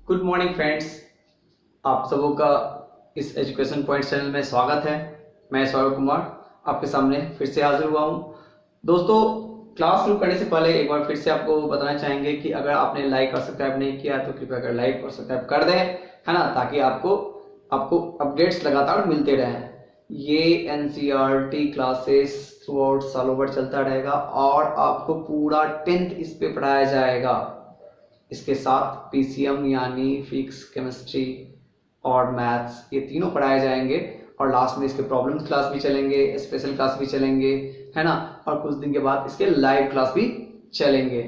Good morning friends, आप सबों का इस एजुकेशन पॉइंट चैनल में स्वागत है। मैं सौरभ कुमार आपके सामने फिर से हाजिर हुआ हूँ। दोस्तों, क्लास शुरू करने से पहले एक बार फिर से आपको बताना चाहेंगे कि अगर आपने लाइक और सब्सक्राइब नहीं किया तो कृपया कर लाइक और सब्सक्राइब कर दें, है ना, ताकि आपको अपडेट्स लगातार मिलते रहें। ये एनसीईआरटी क्लासेस थ्रू आउट सालों भर चलता रहेगा और आपको पूरा 10th इस पे पढ़ाया जाएगा। इसके साथ पीसीएम यानी फिजिक्स, केमिस्ट्री और मैथ्स, ये तीनों पढ़ाए जाएंगे और लास्ट में इसके प्रॉब्लम्स क्लास भी चलेंगे, स्पेशल क्लास भी चलेंगे, है ना, और कुछ दिन के बाद इसके लाइव क्लास भी चलेंगे।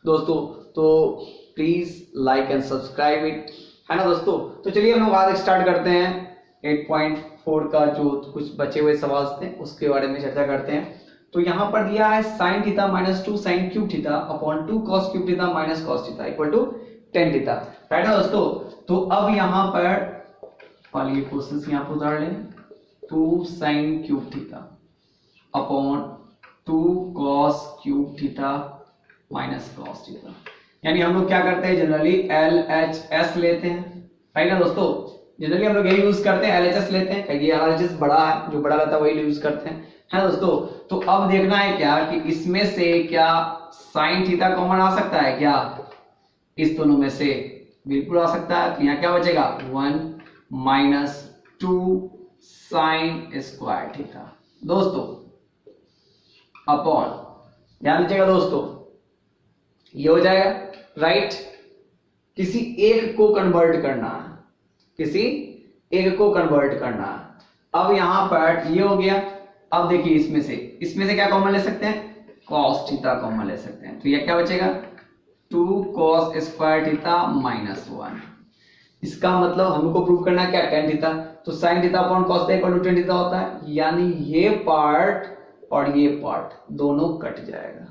दोस्तों, तो please like and subscribe it, है ना दोस्तों। तो चलिए हम लोग आज स्टार्ट करते हैं 8.4 का जो कुछ बचे हुए सवाल थे उसके बारे में चर्चा करते हैं। तो यहाँ पर दिया है sin theta minus 2 sin cube theta upon 2 cos cube theta minus cos theta equal to 10 theta, right है दोस्तों। तो अब यहाँ पर वाली क्वेश्चन यहाँ पर उतार लें, 2 sin cube theta upon 2 cos cube theta minus cos theta, यानी हम लोग क्या करते हैं, जनरली LHS लेते हैं, राइट है दोस्तों। जनरली हम लोग यही यूज करते हैं, LHS लेते हैं, ये LHS बड़ा है, जो बड़ा रहता है वही यूज करते हैं, है दोस्तों। तो अब देखना है क्या कि इसमें से क्या साइन थीटा कॉमन आ सकता है क्या, इस दोनों में से बिल्कुल आ सकता है। तो यहाँ क्या बचेगा, 1 माइनस 2 साइन स्क्वायर थीटा दोस्तों अपॉन, ध्यान दीजिएगा दोस्तों, ये हो जाएगा, राइट। किसी एक को कन्वर्ट करना है, किसी एक को कन्वर्ट करना है। अब यहां पर ये हो गया। अब देखिए इसमें से क्या कॉमन ले सकते हैं, cos थीटा कॉमन ले सकते हैं। तो ये क्या बचेगा, 2 cos स्क्वायर थीटा माइनस 1। इसका मतलब हमको प्रूव करना है क्या, tan थीटा। तो sin theta upon cos theta equal to tan theta होता है, यानी ये पार्ट और ये पार्ट दोनों कट जाएगा।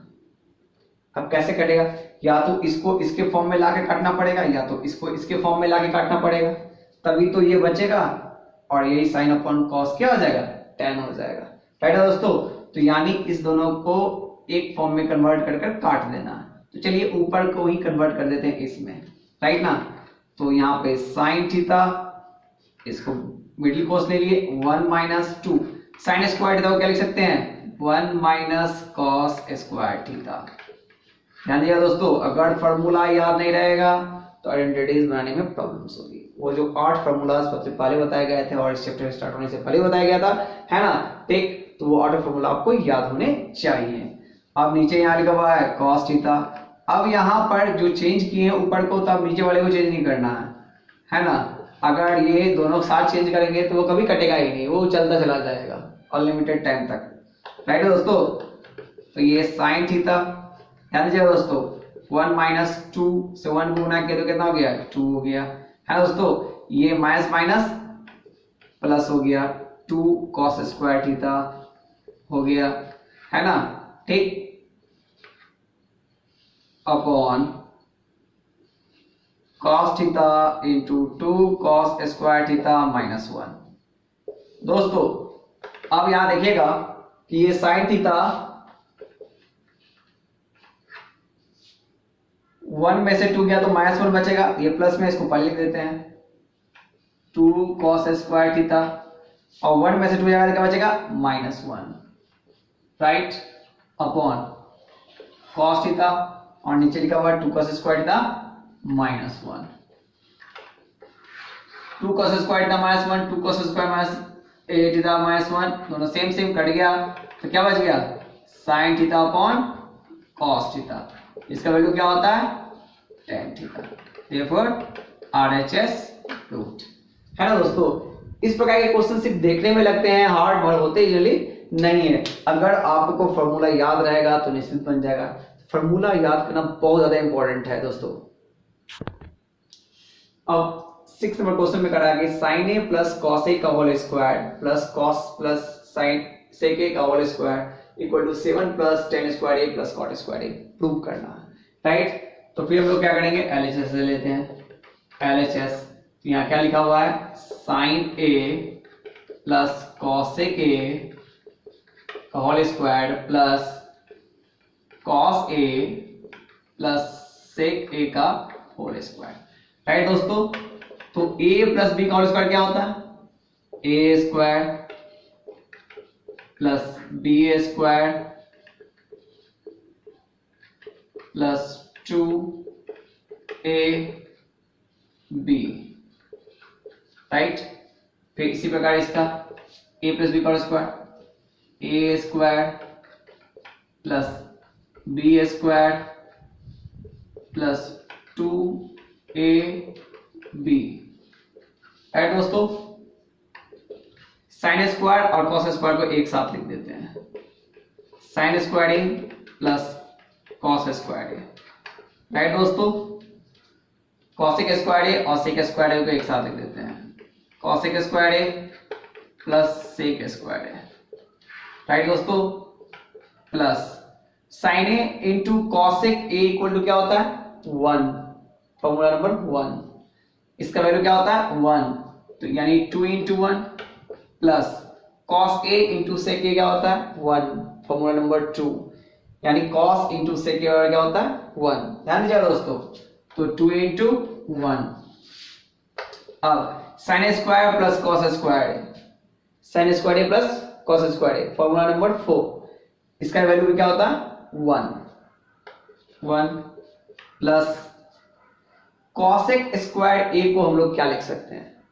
अब कैसे कटेगा, या तो इसको इसके फॉर्म में लाके काटना पड़ेगा, या तो इसको इसके फॉर्म में लाके काटना पड़ेगा, तभी तो ये बचेगा और यही sin अपॉन cos क्या हो जाएगा, tan हो जाएगा, राइट है दोस्तों। तो यानी इस दोनों को एक फॉर्म में कन्वर्ट कर कर काट देना है। तो चलिए ऊपर को ही कन्वर्ट कर देते हैं इसमें, राइट ना। तो यहाँ पे sin थीटा, इसको मिडिल कोस ले लिए, 1 माइनस 2 साइन स्क्वायर थीटा को क्या लिख सकते हैं, 1 माइनस cos स्क्वायर थीटा। ध्यान दिया दोस्तों, अगर फॉर्मूला याद नहीं रहेगा तो आइडेंटिटीज बनाने में प्रॉब्लम्स होगी। वो जो 8 फॉर्मूला सबसे पहले बताए गए थे और इस चैप्टर स्टार्ट होने से पहले बताया गया था, है ना, ठीक। तो वो 8 फॉर्मूला आपको याद होने चाहिए। अब नीचे यहाँ लिखा हुआ है cos थीटा। अब यहाँ पर जो चेंज किए हैं ऊपर को, तो अब नीचे वाले को चेंज नहीं करना है ना। अगर ये दोनों साथ चेंज करेंगे तो वो कभी कटेगा ही नहीं, वो चलता चला जाएगा अनलिमिटेड टाइम तक, राइट है दोस्तों। तो ये sin थीटा, ध्यान दीजिएगा दोस्तों, 1 माइनस 2 से 1 गुना किया तो कितना हो गया, 2 हो गया, है दोस्तों। ये माइनस माइनस प्लस हो गया, 2 cos स्क्वायर थीटा हो गया, है ना, ठीक, upon cos theta into 2 cos square theta minus 1। दोस्तों अब यहां देखिएगा कि ये sin थीटा 1 में से 2 गया तो माइनस 1 बचेगा, ये प्लस में, इसको पहले लिख देते हैं, 2 cos स्क्वायर थीटा, और 1 में से 2 जाएगा तो क्या बचेगा, minus 1, right, upon cos theta, और नीचे लिखा हुआ है 2 cos square theta minus 1। 2 cos square theta minus 1, 2 cos square minus theta minus 1, दोनों सेम सेम कट गया, तो क्या बच गया, sin theta upon cos theta. इसका वैल्यू क्या होता है, tan theta, therefore RHS root, है ना दोस्तों। इस प्रकार के क्वेश्चन सिर्फ देखने में लगते हैं हार्ड, और होते जनरली नहीं है। अगर आपको फॉर्मूला याद रहेगा तो निश्चित बन जाएगा। फॉर्मूला याद करना बहुत ज्यादा इंपॉर्टेंट है दोस्तों। अब 6 नंबर क्वेश्चन में करा है sin a plus cos a का whole square plus cos plus sin sec a का whole square equal to 7 plus tan square a plus cot square a prove करना है, राइट। तो फिर हम लोग क्या करेंगे, LHS ले लेते हैं, LHS। तो यहाँ क्या लिखा हुआ है, sin a plus cos a का whole square plus cos a plus sec a का होल स्क्वायर। राइट दोस्तों। तो a प्लस बी का होल स्क्वायर क्या होता है, A square plus B square plus 2ab, right. फिर इसी प्रकार इसका a प्लस बी का whole square, A square plus B square plus 2ab, right दोस्तों। साइन स्क्वायर और कॉस स्क्वायर को एक साथ लिख देते हैं, sign square A plus cos square a, right दोस्तों। कॉसिक स्क्वायर ए और सेक स्क्वायर ए को एक साथ लिख देते हैं, cosec square A plus sec square a, right दोस्तों। Plus sine a into cosec a equal to क्या होता है, 1, फॉर्मूला नंबर 1, इसका वैल्यू क्या होता है 1, तो यानी 2 into 1 plus cos A into sec ए क्या होता है 1, फॉर्मूला नंबर 2, यानी कॉस इंटू सेक ए क्या होता है 1, ध्यान दीजिएगा दोस्तों। तो 2 इंटू 1, अब sine square plus cos square, sine square A plus cos square A, formula number 4, इसका वैल्यू क्या होता है 1 प्लस कॉसेक स्क्वायर ए को हम लोग क्या लिख सकते हैं,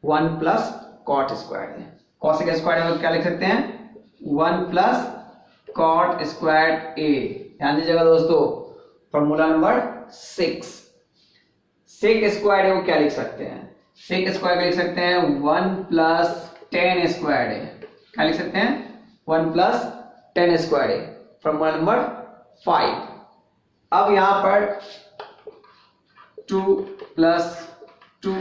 1 प्लस कॉट स्क्वायर ए, कॉसेक स्क्वायर ए क्या लिख सकते हैं 1 प्लस कॉट स्क्वायर ए, ध्यान दीजिएगा दोस्तों। फॉर्मूला नंबर 6, सेक स्क्वायर ए को क्या लिख सकते हैं, सेक स्क्वायर का लिख सकते हैं 1 प्लस टेन स्क्वायर ए, क्या लिख सकते हैं 1 plus tan square A, formula number 5। अब यहां पर 2 प्लस 2,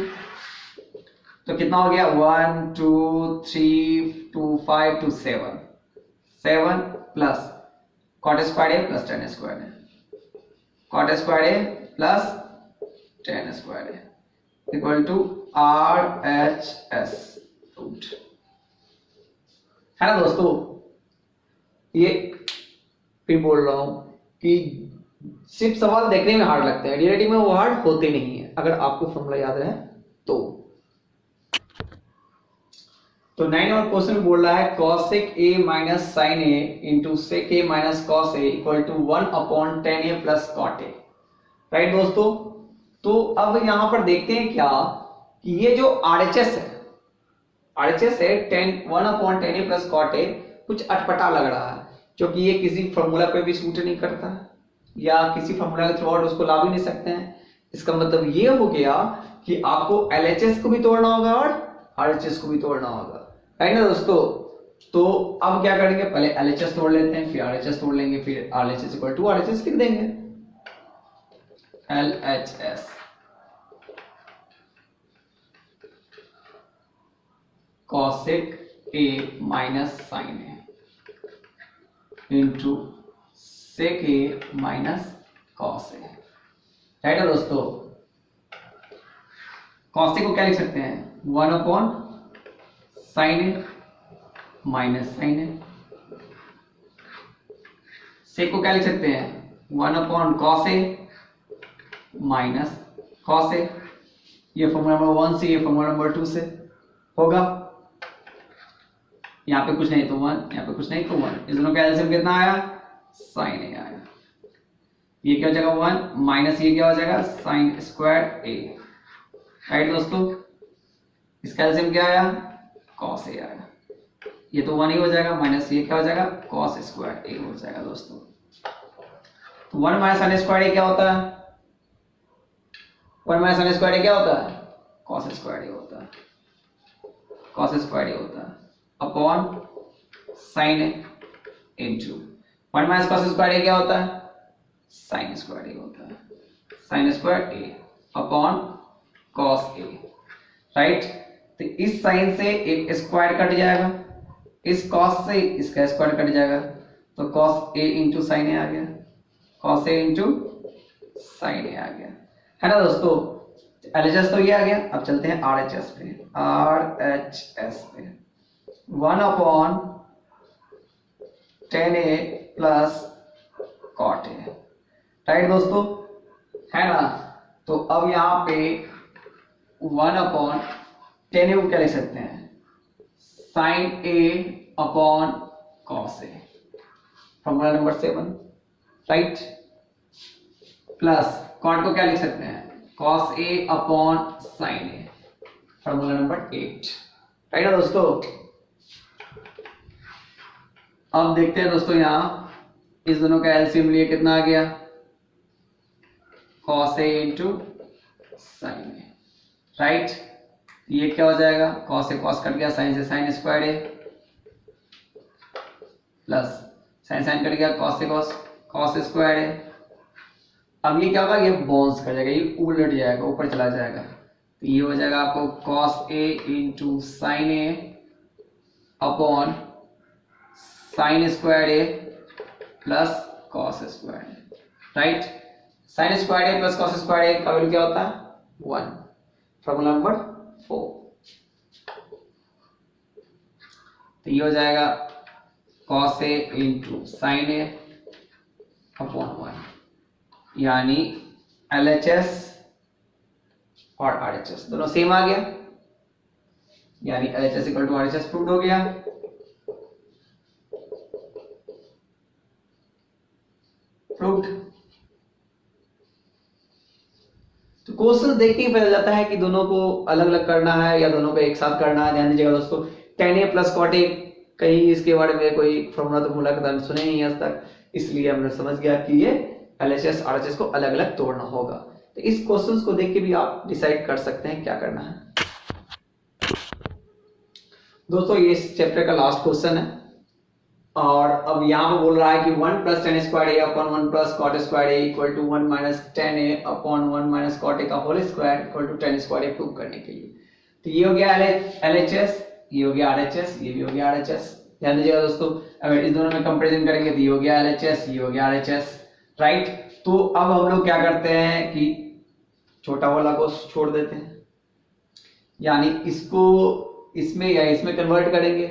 तो कितना हो गया 1 2 3 2 5 2 7, 7 plus cot square A plus tan square a, cot square A plus tan square A equal to RHS root, है ना दोस्तों। ये फिर बोल रहा हूं कि सिर्फ सवाल देखने में हार्ड लगते हैं, रियलिटी में वो हार्ड होते नहीं है, अगर आपको फॉर्मूला याद रहे तो। 9 और क्वेश्चन बोल रहा है cosec a minus sine a into sec a minus cos a equal to 1/10a plus cot a, right दोस्तों। तो अब यहां पर देखते हैं क्या कि ये जो RHS है 1/10a प्लस कॉट ए कुछ अटपटा लग रहा है, क्योंकि ये किसी फॉर्मूला पे भी सूट नहीं करता या किसी फॉर्मूला के थ्रू आउट उसको ला भी नहीं सकते हैं। इसका मतलब ये हो गया कि आपको LHS को भी तोड़ना होगा और RHS को भी तोड़ना होगा, है ना दोस्तों। तो अब क्या करेंगे, पहले LHS तोड़ लेते हैं, फिर RHS तोड़ लेंगे, फिर RHS इक्वल टू RHS लिख देंगे, LHS cosec a minus sine a into sec a minus cos a, right है दोस्तों। कॉस ए को क्या लिख सकते हैं 1 साइन ए माइनस साइन ए, सेक को क्या लिख सकते हैं 1 कॉस ए माइनस कॉस ए, ये फॉर्मूला नंबर 1 से, ये फॉर्मूला नंबर 2 से होगा। यहाँ पे कुछ नहीं तो 1, यहाँ पे कुछ नहीं तो 1, इस दोनों का एलसीएम कितना आया साइन ए आया, ये क्या हो जाएगा 1 माइनस ये क्या हो जाएगा साइन स्क्वायर ए, राइट दोस्तों। इसका एलसीएम क्या आया कॉस ए आया, ये तो 1 ही हो जाएगा, माइनस ये क्या हो जाएगा कॉस स्क्वायर ए हो जाएगा दोस्तों। तो 1 माइनस साइन स्क्वायर ए क्या होता है, 1 माइनस साइन स्क्वायर ए क्या होता है कॉस स्क्वायर ए होता है, कॉस स्क्वायर ए होता है upon sine a into 1 minus cos square ए क्या होता है साइन स्क्वायर ए होता है, sign square A upon cos a, right. तो इस साइन से एक स्क्वायर कट जाएगा, इस कॉस से इसका स्क्वायर कट जाएगा, तो कॉस ए इंटू साइन ए आ गया, कॉस ए इंटू साइन ए आ गया, है ना दोस्तों। LHS तो ये आ गया। अब चलते हैं RHS पे, RHS पे 1/10a plus cot a, right दोस्तों, है ना। तो अब यहाँ पे 1 अपॉन टेन ए को क्या लिख सकते हैं, sine A upon cos A, formula number 7, right. Plus cot को क्या लिख सकते हैं, cos A upon sine A, formula number 8, right है दोस्तों। अब देखते हैं दोस्तों यहां इस दोनों का एलसीएम लिए कितना आ गया, cos A into sine A, right. ये क्या हो जाएगा, कॉस से कॉस कट गया, साइन से साइन स्क्वायर ए, प्लस साइन साइन कट गया, कॉस से कॉस कॉस स्क्वायर ए। अब ये क्या होगा, ये बाउंस कर जाएगा, ये उलट जाएगा, ऊपर चला जाएगा, तो ये हो जाएगा आपको cos A into sine A upon sign square A plus cos square a, right. Sign square A plus cos square ए का वैल्यू क्या होता है, 1, फॉर्मूला नंबर 4। तो ये हो जाएगा cos A into sine A upon 1, यानी LHS और RHS दोनों सेम आ गया, यानी LHS equal to RHS proved हो गया। प्रूव्ड। तो क्वेश्चन देखते ही पता जाता है कि दोनों को अलग अलग करना है या दोनों को एक साथ करना है। ध्यान दीजिएगा दोस्तों, tan a plus cot a, कहीं इसके बारे में कोई फॉर्मूला तो सुने नहीं आज तक, इसलिए हमने समझ गया कि ये LHS RHS को अलग अलग तोड़ना होगा। तो इस क्वेश्चंस को देख के भी आप डिसाइड कर सकते हैं क्या करना है। दोस्तों ये इस चैप्टर का लास्ट क्वेश्चन है, और अब यहाँ पे बोल रहा है कि 1 plus tan square A upon 1 plus cot square A equal to 1 minus tan A upon 1 minus cot ए का whole square equal to tan square A prove करने के लिए। तो ये हो गया LHS, ये हो गया RHS, ये भी हो गया RHS। ध्यान दीजिएगा दोस्तों, अगर इस दोनों में कंपैरिजन करेंगे तो ये हो गया LHS, ये हो गया RHS, राइट। तो अब हम लोग क्या करते हैं कि छोटा वाला को छोड़ देते हैं, यानी इसको इसमें या इसमें कन्वर्ट करेंगे,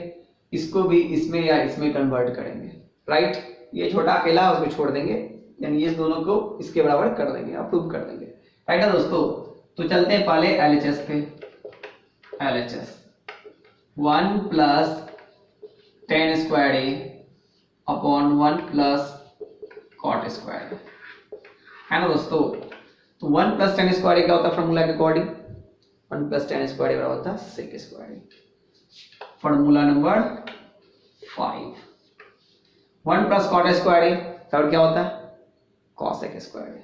इसको भी इसमें या इसमें कन्वर्ट करेंगे, राइट। ये छोटा अकेला उसको छोड़ देंगे, यानी इस दोनों को इसके बराबर कर देंगे, अप्रूव कर देंगे, राइट है दोस्तों। तो चलते हैं पहले LHS पे। LHS 1 plus tan square A upon 1 plus cot square है ना दोस्तों। तो 1 प्लस टेन स्क्वायर ए क्या होता है फॉर्मूला के according, 1 plus tan square A बराबर होता है sec square A, formula number 5। 1 plus cot square A third क्या होता है, cosec square A,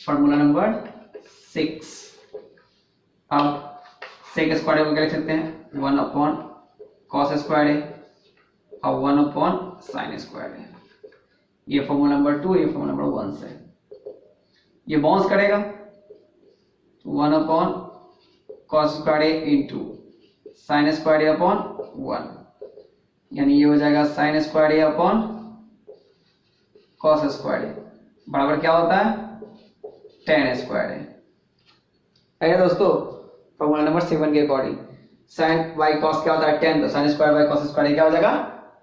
formula number 6। अब सेक स्क्वायर ए को क्या लिख सकते हैं, 1 अपॉन कॉस स्क्वायर ए और 1 अपॉन साइन स्क्वायर ए, ये फॉर्मूला नंबर 2, ये फॉर्मूला नंबर 1 से ये बाउंस करेगा, तो 1 upon cos square A into sine square A upon 1, यानी ये हो जाएगा sign square A upon cos square A बराबर क्या होता है, टेन स्क्वायर ए। दोस्तों फॉर्मूला नंबर 7 के अकॉर्डिंग साइन बाई कॉस क्या होता है 10, तो sine square by cos square क्या हो जाएगा,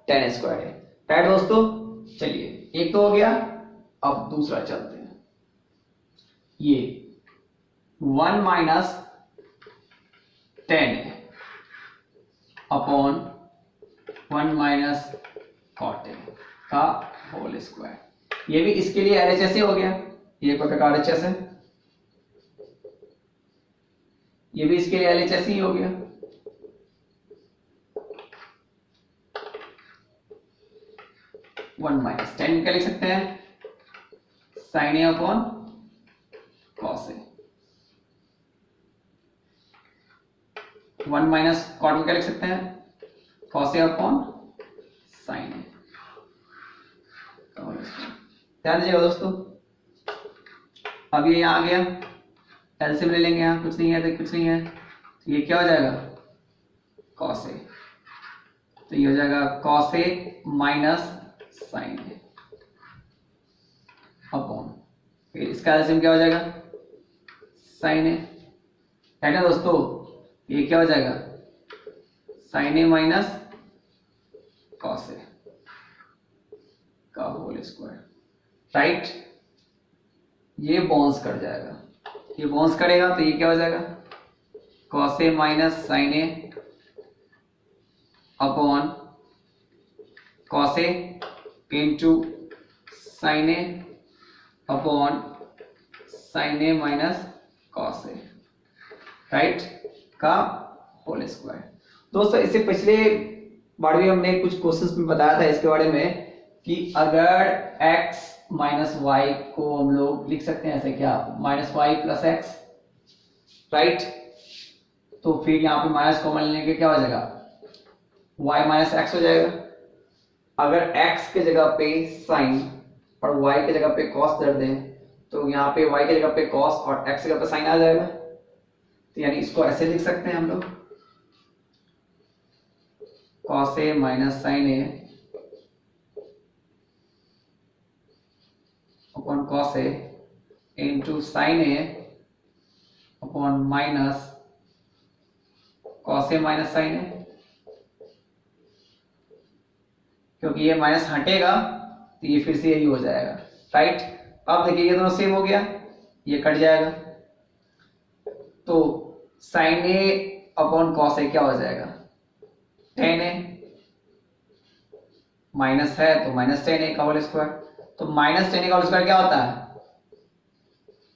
टेन स्क्वायर ए, राइट दोस्तों। चलिए एक तो हो गया, अब दूसरा चलते हैं। ये 1 minus tan upon 1 minus cot ए का होल स्क्वायर, ये भी इसके लिए LHS ही हो गया, ये एक प्रकार का RHS है, ये भी इसके लिए LHS ही हो गया। वन माइनस टेन क्या लिख सकते हैं, sine A upon cos A, 1 minus cot क्या लिख सकते हैं, कॉस ए अपॉन साइन ए। ध्यान दीजिएगा दोस्तों, अब ये यहां आ गया, एलसीएम ले लेंगे, यहाँ कुछ नहीं है तो कुछ नहीं है, तो ये क्या हो जाएगा, कॉस ए, तो ये हो जाएगा cos A minus sine A upon, फिर इसका एलसीएम क्या हो जाएगा, साइन ए, है ना दोस्तों। ये क्या हो जाएगा, साइन ए माइनस कॉस ए का होल स्क्वायर, राइट। ये बाउंस कर जाएगा, ये बाउंस करेगा तो ये क्या हो जाएगा, cos A minus sine A upon cos A into sine A upon sine A minus cos a, right, का होल स्क्वायर। दोस्तों इससे पिछले बार भी हमने कुछ क्वेश्चंस में बताया था इसके बारे में कि अगर x माइनस वाई को हम लोग लिख सकते हैं ऐसे, क्या, minus y plus x, right, तो फिर यहाँ पे माइनस कॉमन लेने के क्या हो जाएगा, y माइनस एक्स हो जाएगा। अगर x के जगह पे साइन और y के जगह पे कॉस दे दें तो यहाँ पे y के जगह पे कॉस और x के जगह पे साइन आ जाएगा। तो यानी इसको ऐसे लिख सकते हैं हम लोग, cos A minus sine A upon cos A into sine A upon minus cos A minus sine ए, क्योंकि ये माइनस हटेगा तो ये फिर से यही हो जाएगा, राइट। अब देखिए ये दोनों सेम हो गया, ये कट जाएगा, तो साइन ए अपॉन कॉस ए क्या हो जाएगा, टेन ए, माइनस है तो माइनस टेन ए का होल स्क्वायर। तो माइनस टेन ए का होल स्क्वायर क्या होता है,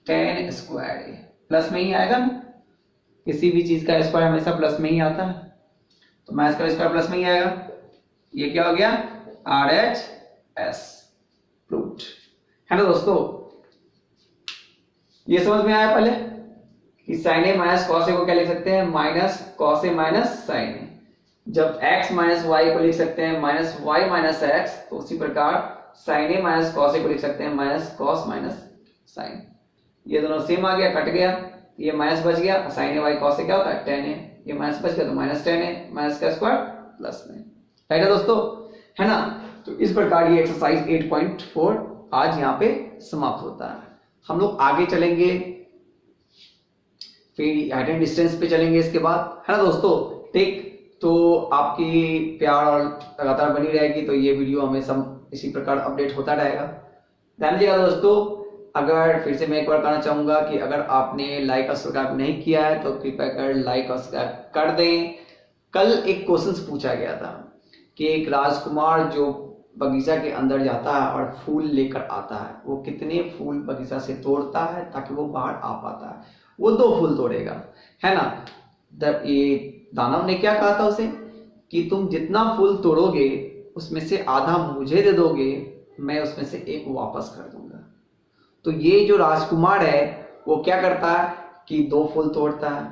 टेन स्क्वायर ए, प्लस में ही आएगा ना, किसी भी चीज का स्क्वायर हमेशा प्लस में ही आता है, तो माइनस का स्क्वायर प्लस में ही आएगा। ये क्या हो गया, आर एच एस प्रूव्ड, है ना दोस्तों। ये समझ में आया पहले कि साइन ए माइनस कॉस ए को क्या लिख सकते हैं, माइनस कॉस ए माइनस साइन ए। जब x माइनस वाई को लिख सकते हैं माइनस वाई माइनस एक्स, तो उसी प्रकार साइन ए माइनस कॉस ए को लिख सकते हैं माइनस कॉस माइनस साइन। ये दोनों सेम आ गया, कट गया, ये माइनस बच गया, sign A Y cos A क्या होता है, टेन ए, ये माइनस बच गया तो माइनस टेन ए, माइनस का स्क्वायर प्लस में, राइट है दोस्तों, है ना। तो इस प्रकार ये एक्सरसाइज 8.4 आज यहाँ पे समाप्त होता है। हम लोग आगे चलेंगे, फिर हाइट एंड डिस्टेंस पे चलेंगे इसके बाद, है ना दोस्तों, ठीक। तो आपकी प्यार और लगातार बनी रहेगी, तो ये वीडियो हमेशा इसी प्रकार अपडेट होता रहेगा। ध्यान दीजिएगा दोस्तों, अगर फिर से मैं एक बार कहना चाहूंगा कि अगर आपने लाइक और सब्सक्राइब नहीं किया है तो कृपया कर लाइक और सब्सक्राइब कर दें। कल एक क्वेश्चन पूछा गया था कि एक राजकुमार जो बगीचा के अंदर जाता है और फूल लेकर आता है, वो कितने फूल बगीचा से तोड़ता है ताकि वो बाहर आ पाता है। वो 2 फूल तोड़ेगा, है ना। ये दानव ने क्या कहा था उसे कि तुम जितना फूल तोड़ोगे उसमें से आधा मुझे दे दोगे, मैं उसमें से एक वापस कर दूंगा। तो ये जो राजकुमार है वो क्या करता है कि 2 फूल तोड़ता है,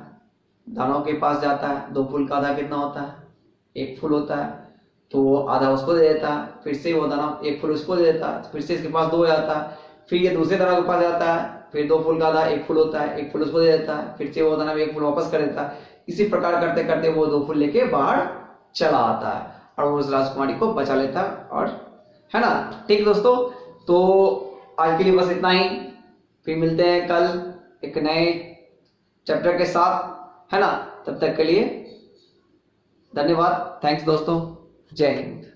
दानव के पास जाता है, 2 फूल का आधा कितना होता है, 1 फूल होता है, तो वो आधा उसको दे देता है, फिर से वो दानव 1 फूल उसको दे देता है, फिर से इसके पास 2 हो जाता है, फिर ये दूसरे दानव के पास जाता है, फिर 2 फूल का आधा 1 फूल होता है, 1 फूल उसको दे देता है, फिर से वो दानव 1 फूल वापस कर देता है। इसी प्रकार करते करते वो 2 फूल लेके बाहर चला आता है और वो उस राजकुमारी को बचा लेता है, और है ना, ठीक दोस्तों। तो आज के लिए बस इतना ही, फिर मिलते हैं कल एक नए चैप्टर के साथ, है ना। तब तक के लिए धन्यवाद, थैंक्स दोस्तों, जय हिंद।